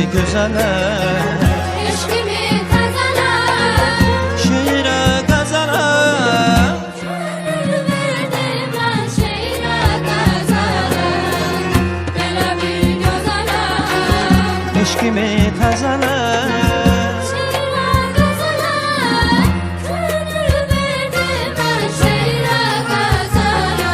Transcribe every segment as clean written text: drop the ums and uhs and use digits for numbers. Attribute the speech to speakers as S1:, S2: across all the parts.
S1: gözələ
S2: eşkimi kazana
S1: şeirə qəzələ
S2: Könül verdim ben şeire kazana Belə bir gözələ
S1: eşkimi təzələ
S2: Şeire kazana Könül verdim ben şeire kazana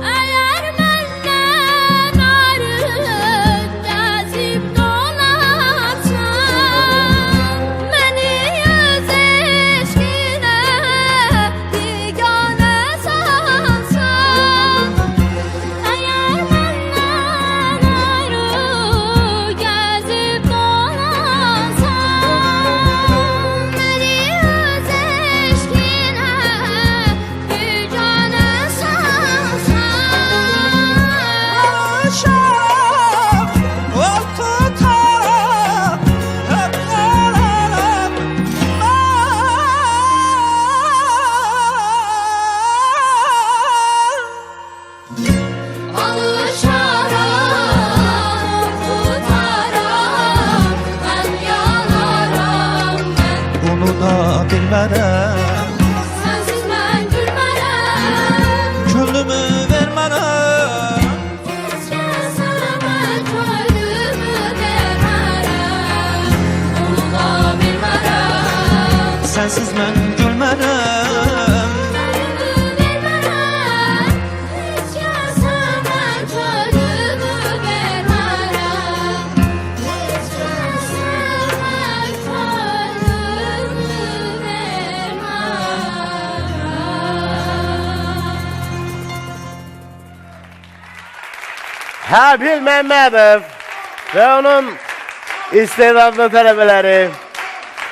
S2: Eğer benden arın gezip dolaşsan Beni öz eşkine digane sansan Eğer benden ayrı gezip dolaşsan Beni öz eşkine digane sansan
S1: Aşağı ot tutarım öplerim
S2: Alışaram, tutaram, ben yanaram ben
S1: Bunu da bilmərəm
S2: Sensiz ben gülmərəm
S1: Könlümü vermərəm
S2: Hiç kəsəmən könlümü vermərəm Onu da bilmərəm
S1: Sənsiz mən gülmərəm
S2: Könlümü vermərəm Hiç kəsəmən könlümü vermərəm Hiç kəsəmən könlümü vermərəm
S3: Habil Məmmədov ve onun istedadlı tələbələri